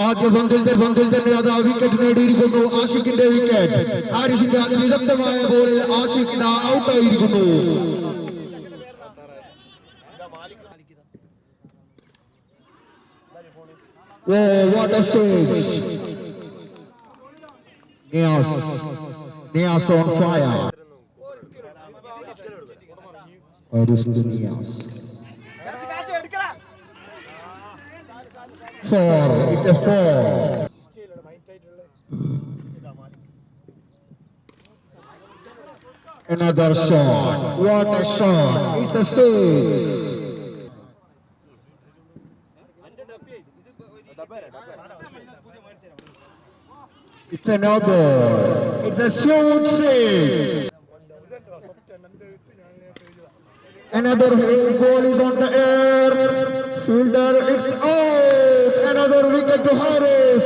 ആദ്യ പന്തിൽ തന്നെ അത് വിക്കറ്റ് നേടിയിരിക്കുന്നു. ആഷിഖിന്റെ വിക്കറ്റ്. ഹാരിസിന്റെ അതിവിദഗ്ധമായ ബോളിൽ Ashiq ഔട്ടായിരിക്കുന്നു. What a stage! Niaz on fire. Niaz. 4. Another shot. What a shot! It's a six. It's another. It's a huge six. Another ball is on the air. Fielder, it's out. Another wicket to Haris.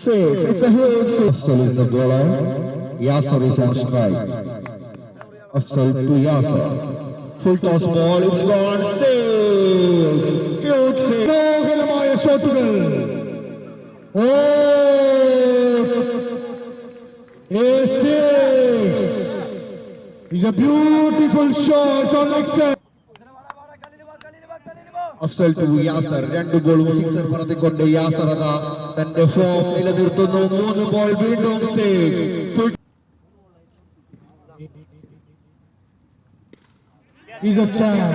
Six. It's a huge six. Afzal is the bowler. Yasser is on strike. Afzal to Yasser. Full toss ball, it's gone. Six. Huge six. Nogalമായ ഷോട്ടുകൾ. A six. It's a beautiful shot on exit. Afzal to Yasser. 2 ബോളും sixer പറത്തിക്കൊണ്ട് Yasar അതാ തന്റെ form നിലനിർത്തുന്നു. 3 ball വീണ്ടും six. Is a chance.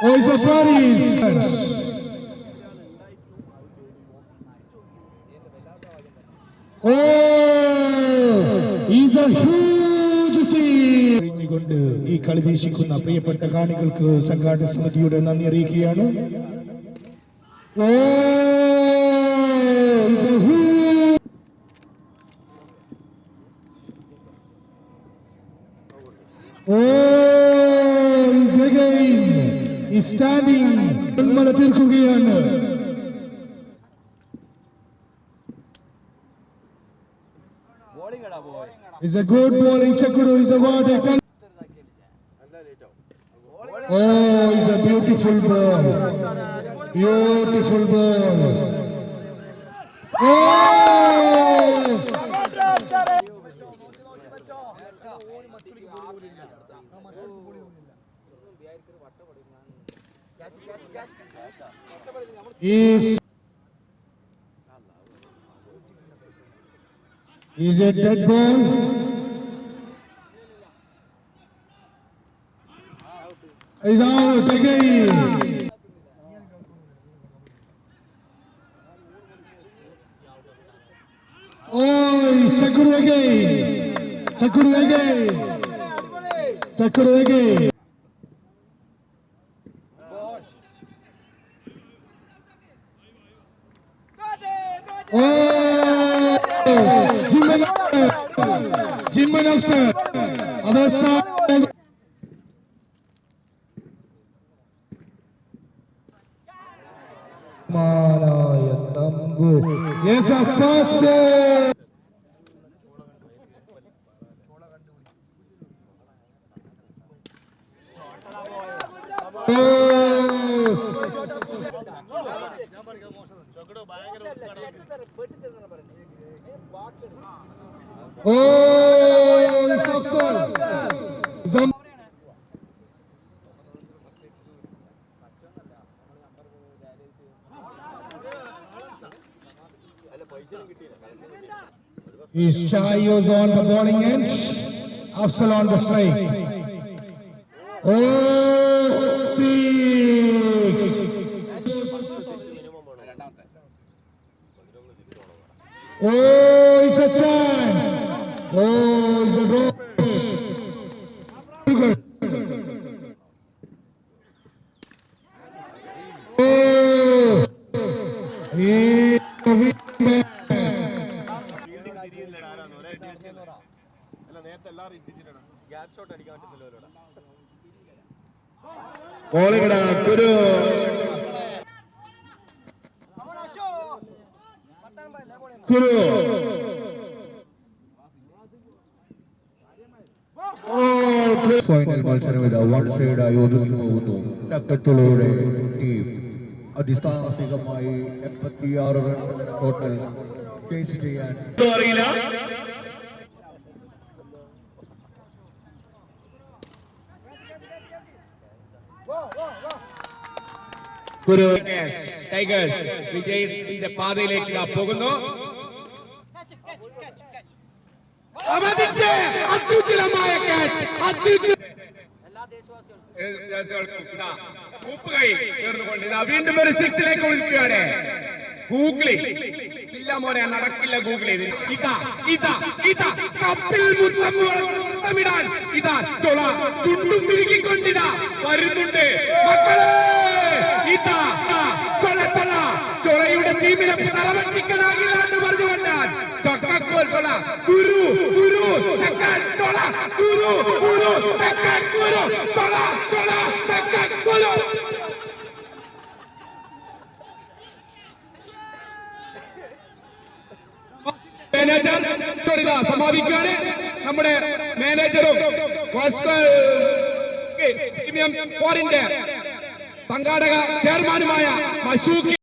Oh, it's a Faris. Oh, he's a huge scene. ഈ കളി വീക്ഷിക്കുന്ന പ്രിയപ്പെട്ട കാണികൾക്ക് സംഘാടക സമിതിയുടെ നന്ദി അറിയിക്കുകയാണ്. Standing നിർമ്മല തീർക്കുകയാണ്. Is a good bowling. Chakuru is a what? Oh, it's a beautiful ball. Beautiful ball. Oh! Is it dead ball? Is out again. Oh, Chakuru again. Chakuru again. Chakuru again. Jimman Afzal. Malaya Tamgu. Yes, a first ball. Oh, it's Afzal. Is Chayos on the bowling end, Afzal on the strike. Oh, six. Oh, it's a chance. Oh, it's a draw. Bowling Guru. Guru. Final മത്സരം one സൈഡായി ഒതുങ്ങി പോകുന്നു. തക്കത്തിലൂടെ team അതിസാഹസികമായി 86 run total chase ചെയ്യാൻ അറിയില്ല. Tigers വിജയത്തിന്റെ പാതയിലേക്ക് പോകുന്നു. അത്യുജ്വലമായ catch. വീണ്ടും ഒരു സിക്സിലേക്ക് വിളിക്കുകയാണ്. ഗൂഗിളി ഇല്ല മോനെ, നടക്കില്ല ഗൂഗിളി. ഇതാ ഇതാ ഇതാ കപ്പിൽ മുത്തമിടാൻ ഇതാ ചൊള ചുണ്ടും പിരിക്കൊണ്ടിതാ വരുന്നുണ്ട് മക്കളെ. ഇതാ ചൊള ചൊള ചൊളയുടെ ടീമിനെ തറവട്ടിക്കാനാകില്ല എന്ന് പറഞ്ഞുകൊണ്ടാൽ ചക്കക്കോൽ ചൊള ഗുരു ഗുരു തെക്കൻ ചൊള ഗുരു ഗുരു തെക്കൻ ഗുരു ചൊള ചൊള തെക്കൻ ഗുരു. മാനേജർ സമാപിക്കുകയാണ്. നമ്മുടെ മാനേജറും പ്രീമിയം ഫോറിന്റെ സംഘാടക ചെയർമാനുമായ മഷൂഖി